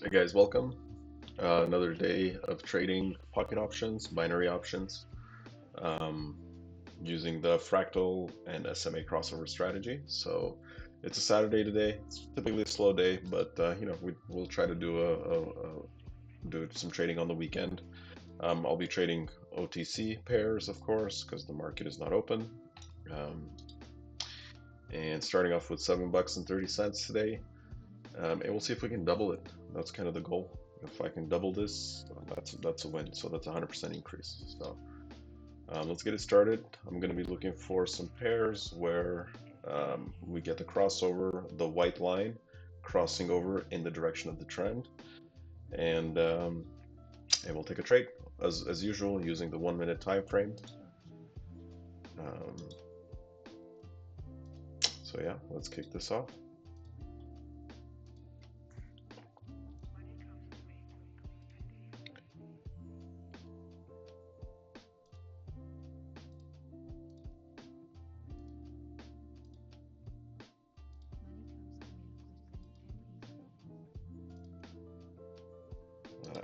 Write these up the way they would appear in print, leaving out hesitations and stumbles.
Hey guys, welcome. Another day of trading pocket options, binary options, um, using the Fractal and SMA Crossover strategy. So it's a Saturday today. It's typically a slow day, but we'll try to do some trading on the weekend. I'll be trading OTC pairs, of course, because the market is not open. Um, and starting off with $7.30 today. And we'll see if we can double it. That's kind of the goal. If I can double this, that's a win. So that's a 100% increase. So let's get it started. I'm going to be looking for some pairs where we get the crossover, the white line crossing over in the direction of the trend, and we'll take a trade as usual using the 1 minute time frame. Um, so yeah, let's kick this off.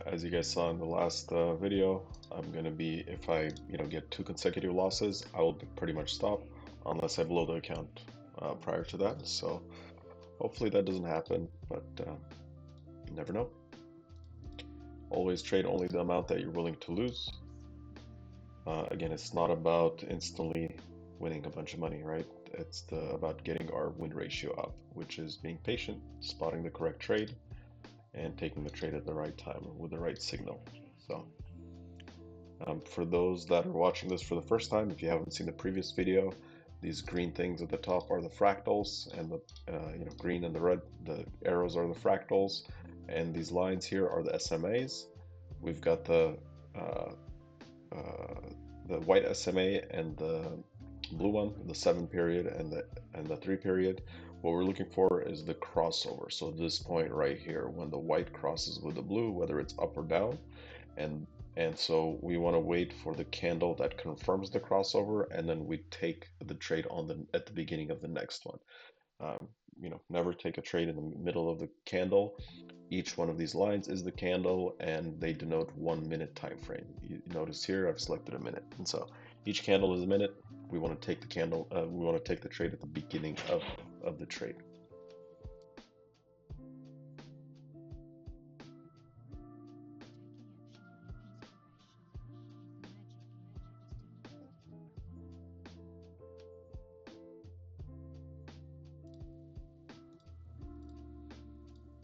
As you guys saw in the last video, I'm gonna be, if I get 2 consecutive losses, I will pretty much stop unless I blow the account prior to that. So hopefully that doesn't happen, but you never know. Always trade only the amount that you're willing to lose. Again, it's not about instantly winning a bunch of money, right? It's about getting our win ratio up, which is being patient, spotting the correct trade, and taking the trade at the right time with the right signal. So for those that are watching this for the first time, if you haven't seen the previous video, these green things at the top are the fractals, and the green and the red, the arrows are the fractals, and these lines here are the SMAs. We've got uh, the white SMA and the blue one, the 7 period and the 3 period. What we're looking for is the crossover. So this point right here, when the white crosses with the blue, whether it's up or down, and so we want to wait for the candle that confirms the crossover, and then we take the trade at the beginning of the next one. Never take a trade in the middle of the candle. Each one of these lines is the candle, and they denote 1 minute time frame. You notice here I've selected a minute, and so each candle is a minute. We want to take the candle. We want to take the trade at the beginning of the trade.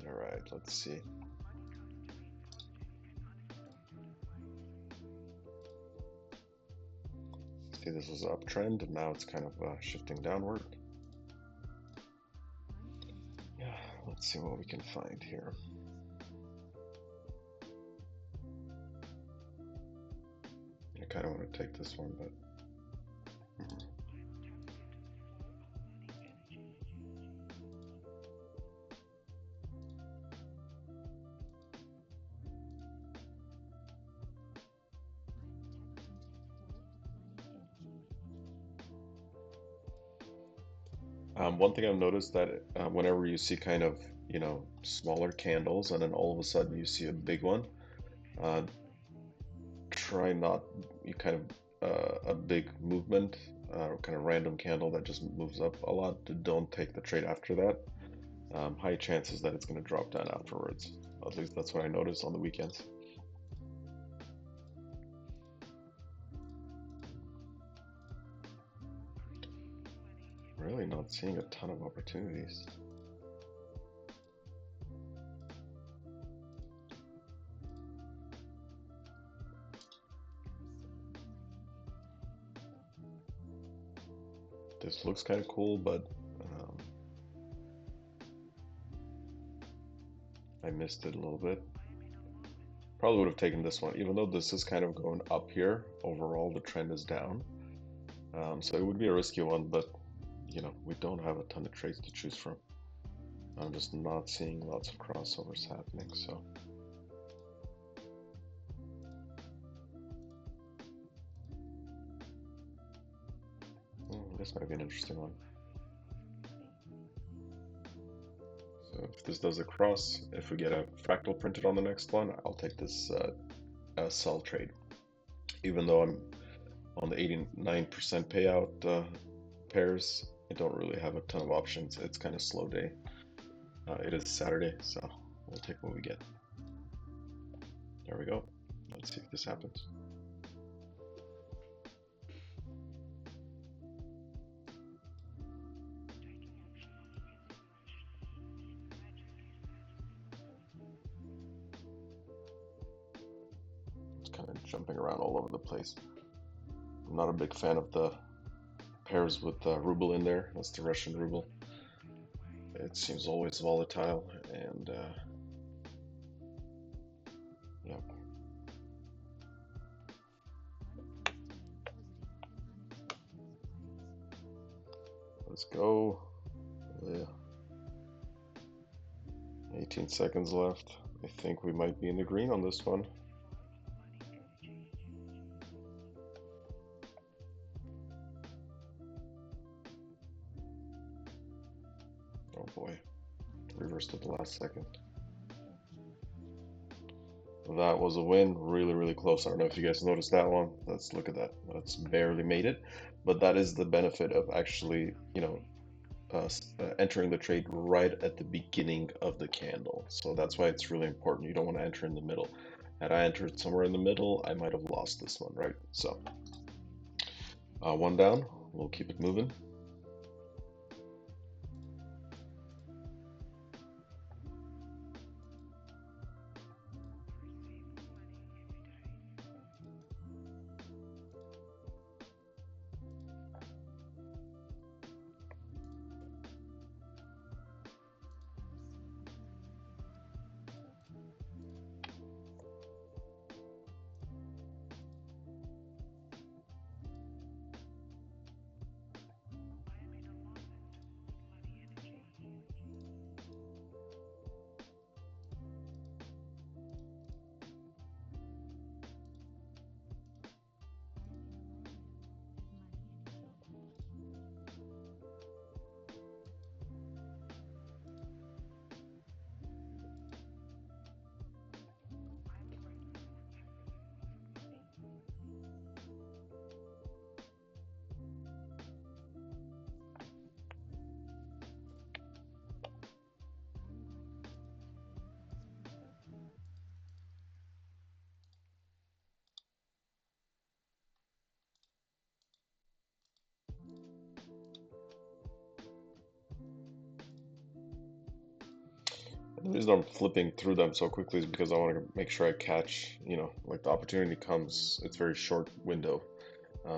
All right, let's see. See, this was an uptrend, and now it's kind of shifting downward. Yeah, let's see what we can find here. I kind of want to take this one, but one thing I've noticed that whenever you see kind of smaller candles, and then all of a sudden you see a big one, uh, try not you kind of a big movement, kind of random candle that just moves up a lot. Don't take the trade after that. High chances that it's going to drop down afterwards. At least that's what I noticed on the weekends. Really not seeing a ton of opportunities. This looks kind of cool, but I missed it a little bit. Probably would have taken this one, even though this is kind of going up here. Overall, the trend is down. So it would be a risky one, but we don't have a ton of trades to choose from. I'm just not seeing lots of crossovers happening, so. This might be an interesting one. So if this does a cross, if we get a fractal printed on the next one, I'll take this sell trade. Even though I'm on the 89% payout pairs, I don't really have a ton of options. It's kind of slow day. It is Saturday, so we'll take what we get. There we go. Let's see if this happens. It's kind of jumping around all over the place. I'm not a big fan of the pairs with ruble in there. That's the Russian ruble. It seems always volatile, and yeah. Let's go. Yeah. 18 seconds left. I think we might be in the green on this one. Oh boy. Reversed at the last second. That was a win. Really, really close. I don't know if you guys noticed that one. Let's look at that. That's barely made it. But that is the benefit of actually, entering the trade right at the beginning of the candle. So that's why it's really important. You don't want to enter in the middle. Had I entered somewhere in the middle, I might have lost this one, right? So one down. We'll keep it moving. The reason I'm flipping through them so quickly is because I want to make sure I catch, like the opportunity comes, it's very short window.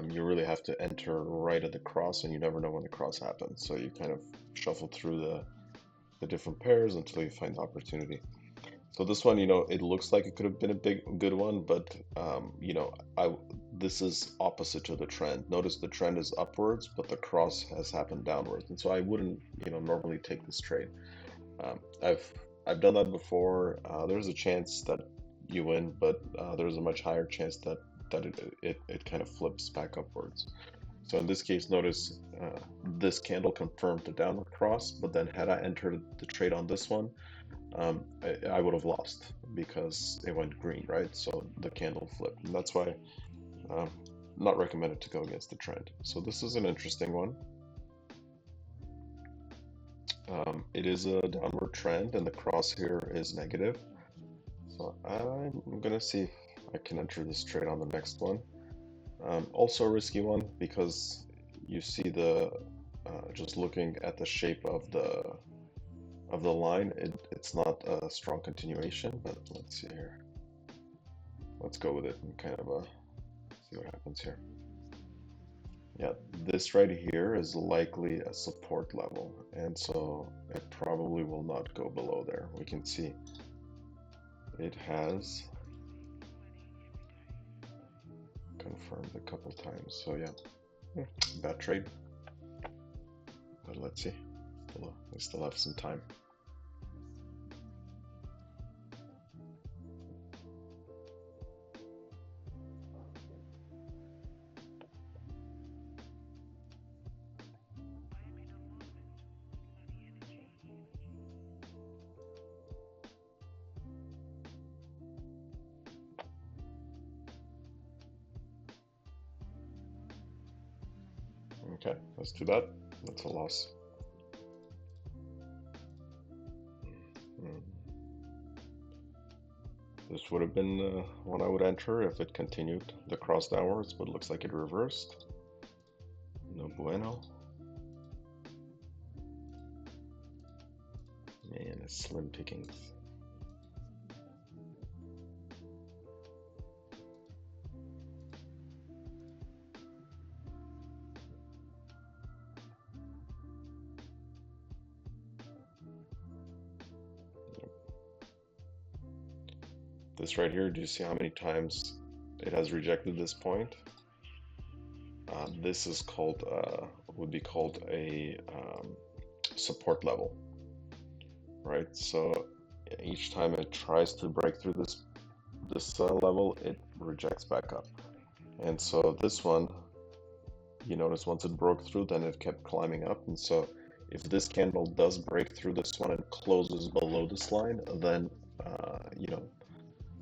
You really have to enter right at the cross, and you never know when the cross happens. So you kind of shuffle through the different pairs until you find the opportunity. So this one, it looks like it could have been a good one, but this is opposite to the trend. Notice the trend is upwards, but the cross has happened downwards, and so I wouldn't, normally take this trade. Um, I've I've done that before. There's a chance that you win, but there's a much higher chance that it kind of flips back upwards. So in this case, notice this candle confirmed the downward cross, but then had I entered the trade on this one, I would have lost because it went green, right? So the candle flipped, and that's why um, not recommended to go against the trend. So this is an interesting one. It is a downward trend, and the cross here is negative. So I'm gonna see if I can enter this trade on the next one. Also a risky one because you see just looking at the shape of the line, it's not a strong continuation. But let's see here. Let's go with it and kind of see what happens here. Yeah, this right here is likely a support level, and so it probably will not go below there. We can see it has confirmed a couple times. So yeah, bad trade. But let's see. We still have some time. Okay, let's do that. That's a loss. This would have been one I would enter if it continued the cross downwards, but looks like it reversed. No bueno. Man, it's slim pickings. This right here, do you see how many times it has rejected this point? This is called, would be called a support level, right? So each time it tries to break through this level, it rejects back up. And so this one, you notice once it broke through, then it kept climbing up. And so if this candle does break through this one and closes below this line, then you know,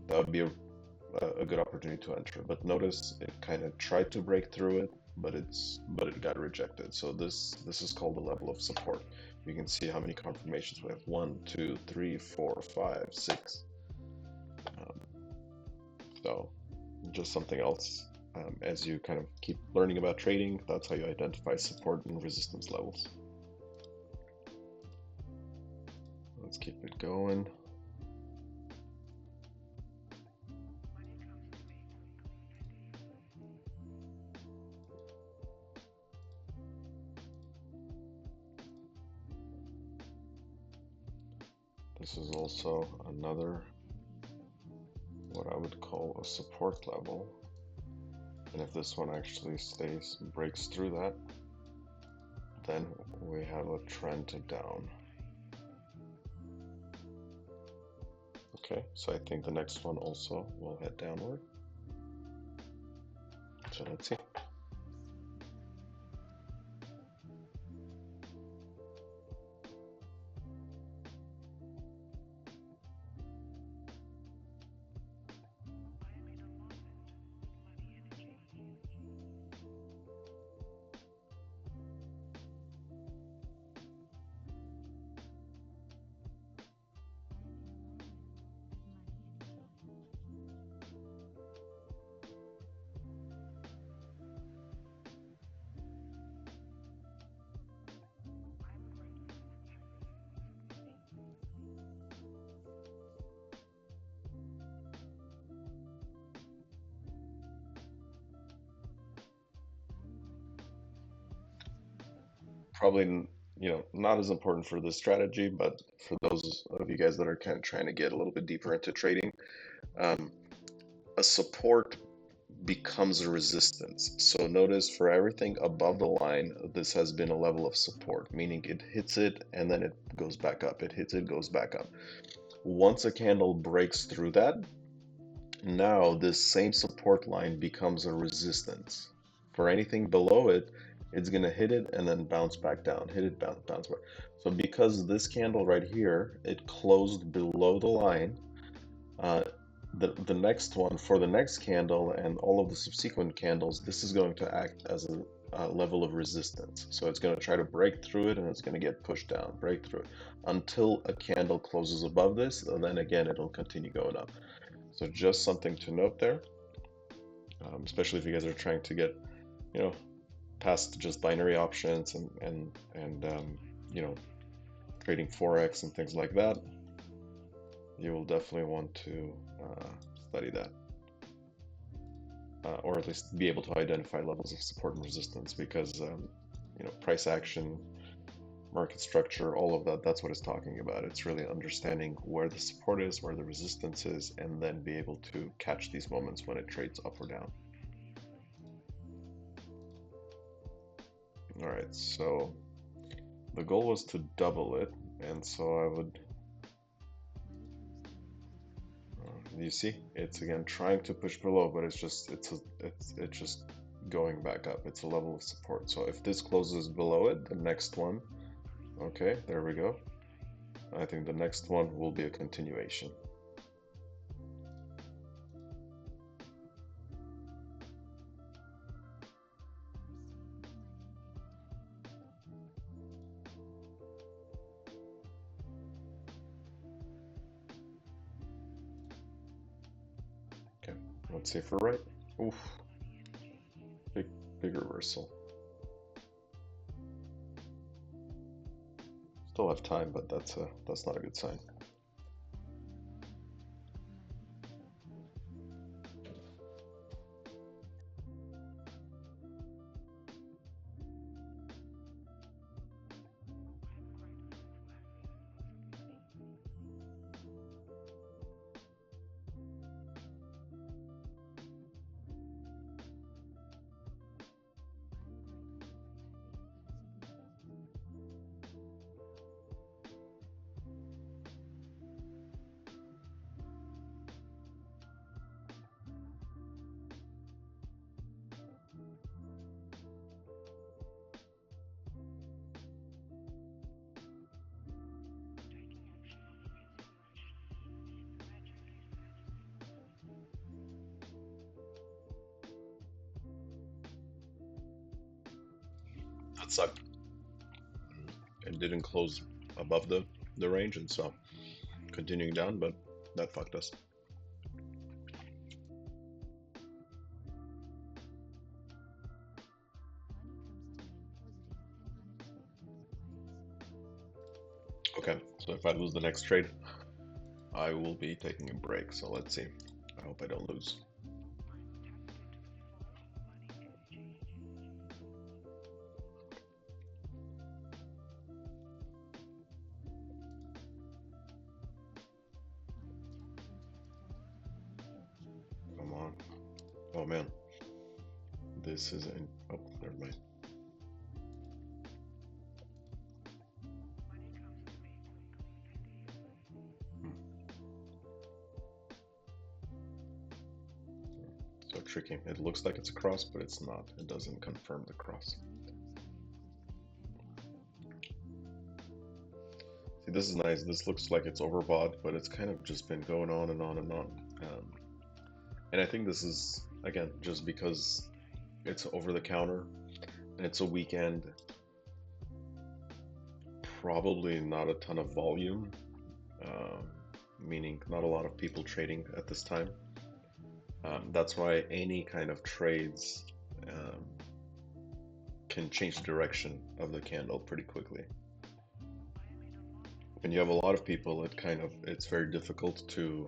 that would be a good opportunity to enter. But notice it kind of tried to break through it, but it got rejected. So this is called the level of support. You can see how many confirmations we have: 1, 2, 3, 4, 5, 6. So just something else. As you kind of keep learning about trading, that's how you identify support and resistance levels. Let's keep it going. This is also another, what I would call a support level. And if this one actually breaks through that, then we have a trend to down. Okay, so I think the next one also will head downward. So let's see. Probably, not as important for this strategy, but for those of you guys that are kind of trying to get a little bit deeper into trading, um, a support becomes a resistance. So notice for everything above the line, this has been a level of support, meaning it hits it and then it goes back up. It hits it, goes back up. Once a candle breaks through that, now this same support line becomes a resistance. For anything below it, it's going to hit it and then bounce back down, hit it, bounce back. So because this candle right here, it closed below the line, the next one, for the next candle and all of the subsequent candles, this is going to act as a level of resistance. So it's going to try to break through it and it's going to get pushed down, break through it, until a candle closes above this, and then again it'll continue going up. So just something to note there, especially if you guys are trying to get, past just binary options and trading forex and things like that. You will definitely want to study that, or at least be able to identify levels of support and resistance, because price action, market structure, all of that's what it's talking about. It's really understanding where the support is, where the resistance is, and then be able to catch these moments when it trades up or down. All right, so the goal was to double it, and so I would, you see, it's again trying to push below, but it's just going back up. It's a level of support. So if this closes below it, the next one, okay, there we go. I think the next one will be a continuation. Let's say for right. Oof. Big reversal. Still have time, but that's not a good sign. That sucked. It didn't close above the range, and so continuing down, but that fucked us. Okay, so if I lose the next trade, I will be taking a break. So let's see. I hope I don't lose. Come on. Oh man. This is in. Oh, never mind. So tricky. It looks like it's a cross, but it's not. It doesn't confirm the cross. See, this is nice. This looks like it's overbought, but it's kind of just been going on and on and on. And I think this is, again, just because it's over the counter and it's a weekend, probably not a ton of volume, meaning not a lot of people trading at this time. That's why any kind of trades can change the direction of the candle pretty quickly. When you have a lot of people, it's very difficult to,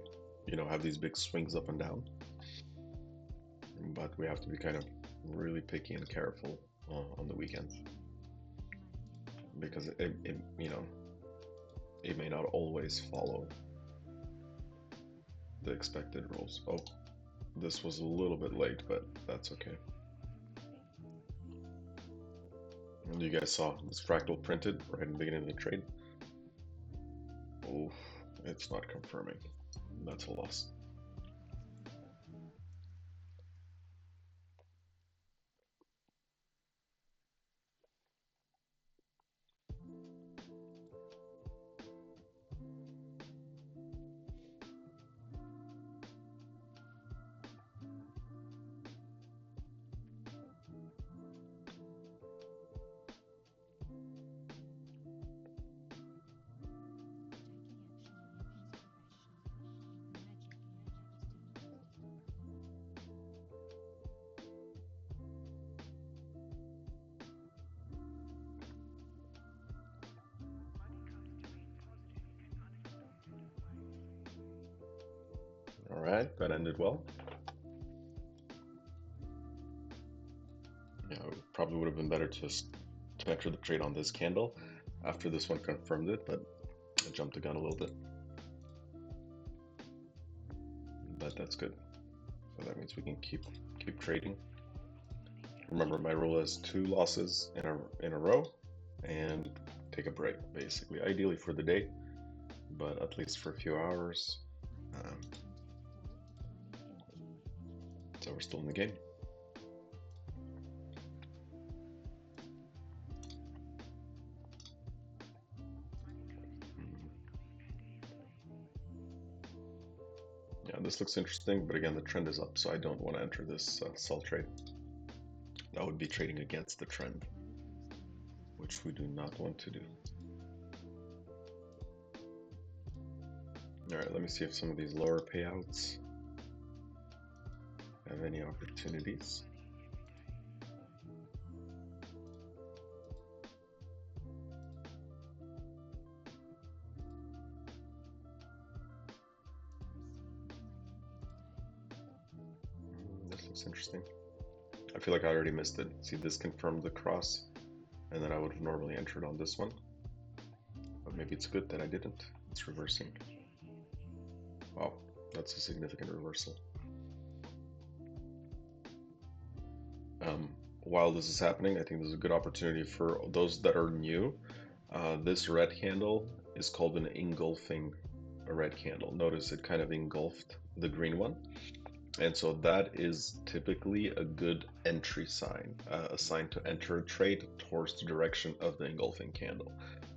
have these big swings up and down. But we have to be kind of really picky and careful on the weekends, because it may not always follow the expected rules. Oh, this was a little bit late, but that's okay. And you guys saw this fractal printed right in the beginning of the trade. Oh, it's not confirming. That's a loss. All right, that ended well. Yeah, it probably would have been better to enter the trade on this candle after this one confirmed it, but I jumped the gun a little bit. But that's good. So that means we can keep trading. Remember, my rule is 2 losses in a row and take a break, basically. Ideally for the day, but at least for a few hours. So we're still in the game. Yeah, this looks interesting, but again, the trend is up, so I don't want to enter this sell trade. That would be trading against the trend, which we do not want to do. All right, let me see if some of these lower payouts have any opportunities. This looks interesting. I feel like I already missed it. See, this confirmed the cross, and then I would have normally entered on this one. But maybe it's good that I didn't. It's reversing. Wow, that's a significant reversal. While this is happening, I think this is a good opportunity for those that are new. This red candle is called an engulfing red candle. Notice it kind of engulfed the green one. And so that is typically a good entry sign, a sign to enter a trade towards the direction of the engulfing candle.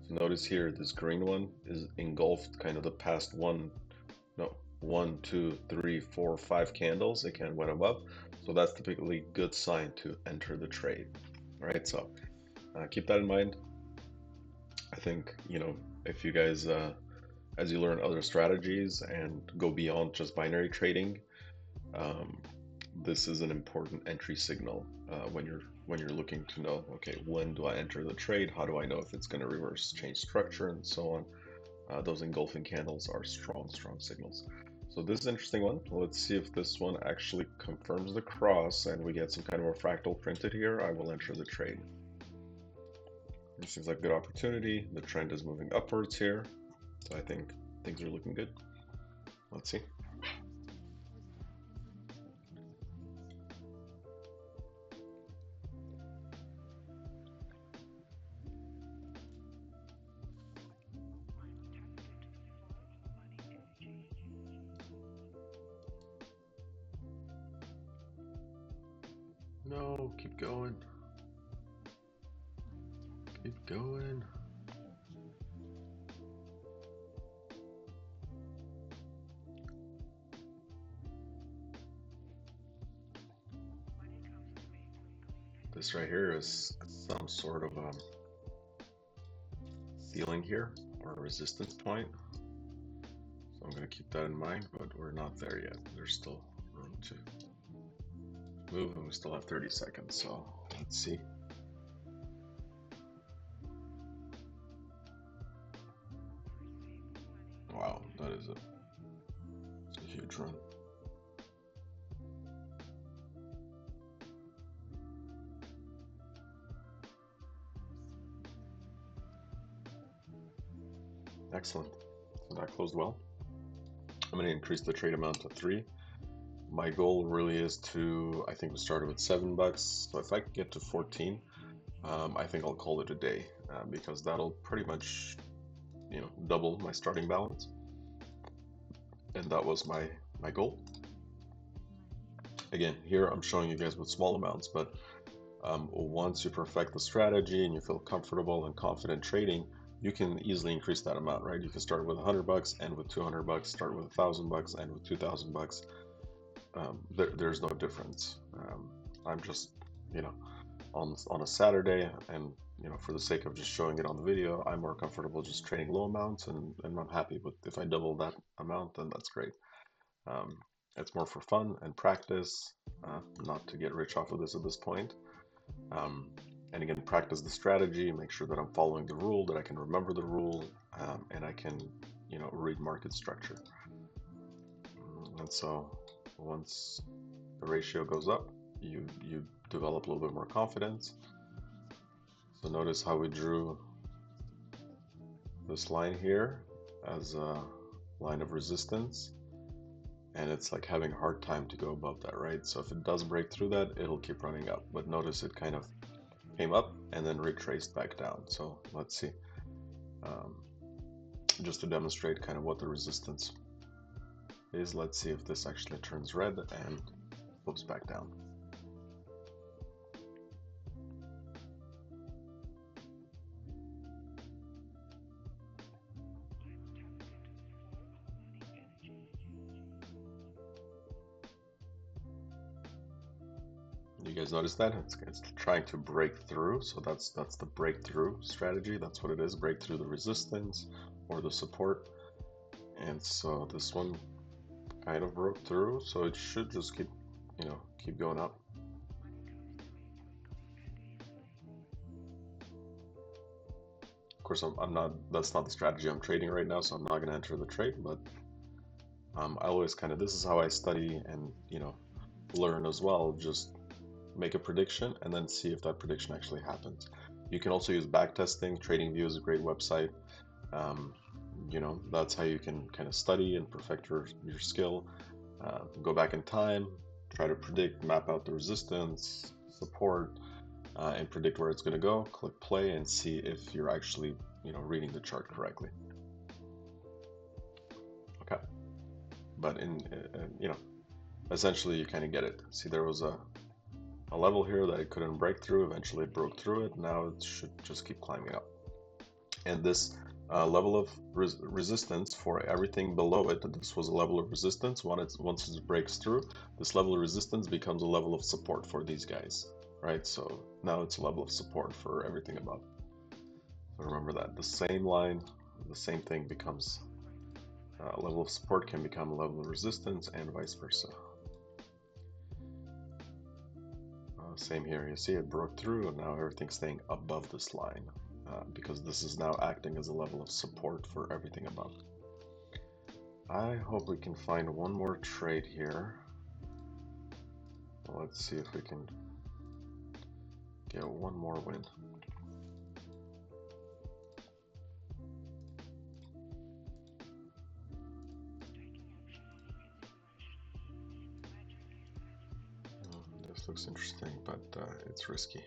So notice here, this green one is engulfed kind of the past 1, 2, 3, 4, 5 candles. It kind of went above. So that's typically a good sign to enter the trade. All right, so keep that in mind. I think, if you guys, as you learn other strategies and go beyond just binary trading, this is an important entry signal when you're looking to know, okay, when do I enter the trade? How do I know if it's going to reverse change structure and so on? Those engulfing candles are strong signals. So this is an interesting one. Let's see if this one actually confirms the cross and we get some kind of a fractal printed here. I will enter the trade. This seems like a good opportunity. The trend is moving upwards here. So I think things are looking good. Let's see. No, keep going. Keep going. This right here is some sort of ceiling here or a resistance point. So I'm going to keep that in mind, but we're not there yet. There's still room to move and we still have 30 seconds. So let's see. Wow, that is a huge run. Excellent. So that closed well. I'm going to increase the trade amount to 3. My goal really is to, I think we started with $7. So if I can get to 14, I think I'll call it a day because that'll pretty much, double my starting balance. And that was my goal. Again, here I'm showing you guys with small amounts, but once you perfect the strategy and you feel comfortable and confident trading, you can easily increase that amount, right? You can start with $100 and with $200, start with $1,000 and with $2,000. There's no difference. I'm just, on a Saturday, and for the sake of just showing it on the video, I'm more comfortable just trading low amounts, and I'm happy with if I double that amount, then that's great. It's more for fun and practice, not to get rich off of this at this point. And again, practice the strategy, make sure that I'm following the rule, that I can remember the rule, and I can, read market structure. And so once the ratio goes up, you develop a little bit more confidence. So notice how we drew this line here as a line of resistance, and it's like having a hard time to go above that, right? So if it does break through that, it'll keep running up, but notice it kind of came up and then retraced back down. So let's see, just to demonstrate kind of what the resistance is, let's see if this actually turns red and flips back down. You guys notice that it's trying to break through, so that's the breakthrough strategy. That's what it is, break through the resistance or the support. And so this one kind of broke through, so it should just keep keep going up. Of course, I'm not. That's not the strategy I'm trading right now, so I'm not going to enter the trade. But I always this is how I study and learn as well. Just make a prediction and then see if that prediction actually happens. You can also use backtesting. TradingView is a great website. Um, that's how you can kind of study and perfect your skill. Go back in time, try to predict, map out the resistance, support, and predict where it's going to go. Click play and see if you're actually reading the chart correctly. Okay, but essentially you kind of get it. See, there was a level here that it couldn't break through. Eventually it broke through it. Now it should just keep climbing up. And this level of resistance for everything below it, this was a level of resistance. Once it breaks through, this level of resistance becomes a level of support for these guys, right? So now it's a level of support for everything above. So remember that the same line, the same thing becomes a level of support can become a level of resistance and vice versa. Same here, you see it broke through and now everything's staying above this line because this is now acting as a level of support for everything above. I hope we can find one more trade here. Let's see if we can get one more win. This looks interesting, but it's risky.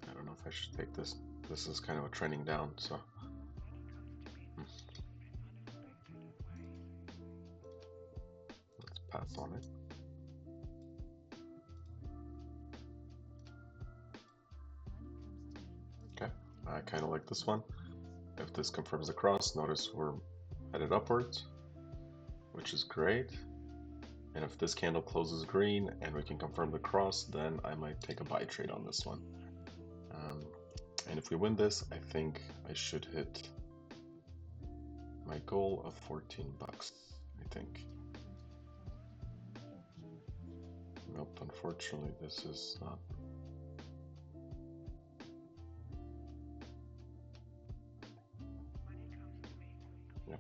I don't know if I should take this. This is kind of a trending down, so. Let's pass on it. Okay, I kind of like this one. If this confirms the cross, notice we're headed upwards, which is great. And if this candle closes green and we can confirm the cross, then I might take a buy trade on this one. And if we win this, I think I should hit my goal of 14 bucks, I think. Nope, unfortunately, this is not. Yep.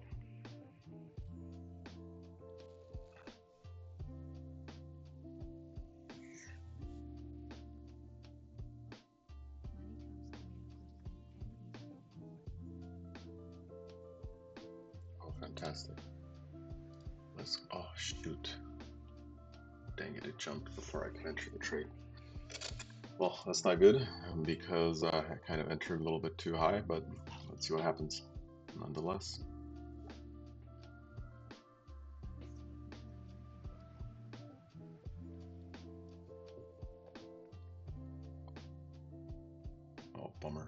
Oh, fantastic. Oh, shoot. Dang it, it jumped before I could enter the trade. Well, that's not good because I kind of entered a little bit too high, but let's see what happens nonetheless. Oh, bummer.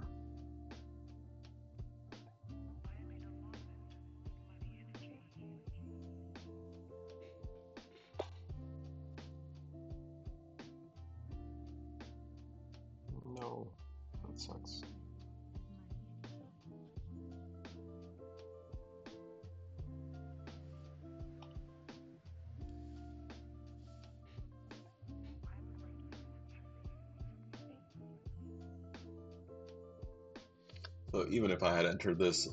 No, that sucks. So even if I had entered this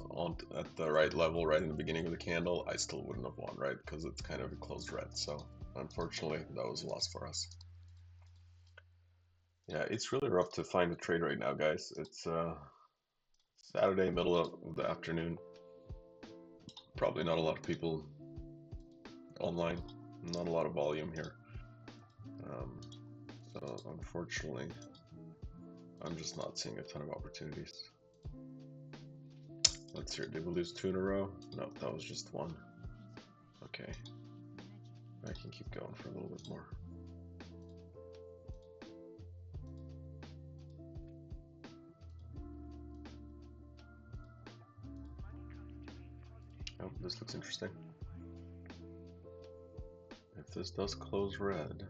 at the right level right in the beginning of the candle, I still wouldn't have won, right? Because it's kind of a closed red. So unfortunately, that was a loss for us. Yeah, it's really rough to find a trade right now, guys. It's Saturday, middle of the afternoon. Probably not a lot of people online. Not a lot of volume here. So unfortunately, I'm just not seeing a ton of opportunities. Let's see, did we lose 2 in a row? No, that was just 1. Okay. I can keep going for a little bit more. Oh, this looks interesting. If this does close red,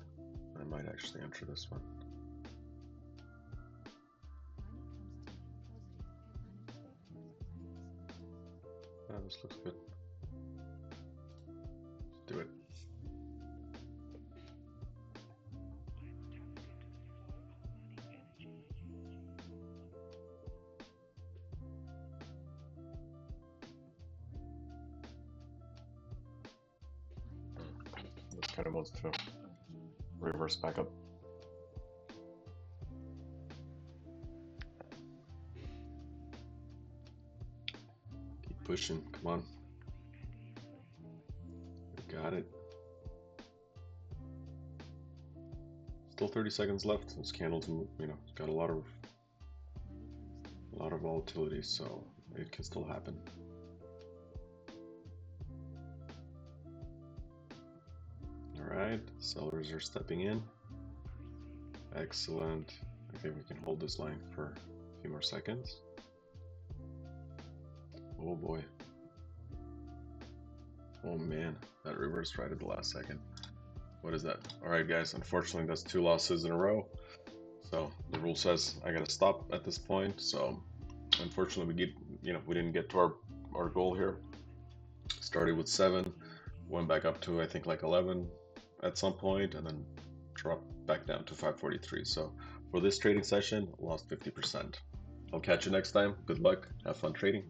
I might actually enter this one. Yeah, this looks good. Let's do it. kind of wants to reverse back up. Keep pushing, come on. We got it. Still 30 seconds left. This candle's, you know, got a lot of volatility, so it can still happen. All right, sellers are stepping in. Excellent. I think we can hold this line for a few more seconds. Oh boy. Oh man, that reversed right at the last second. What is that? All right, guys, unfortunately that's 2 losses in a row. So the rule says I gotta stop at this point. So unfortunately we didn't get to our goal here. Started with 7, went back up to I think like 11 at some point, and then dropped back down to 543. So for this trading session, lost 50%. I'll catch you next time. Good luck. Have fun trading.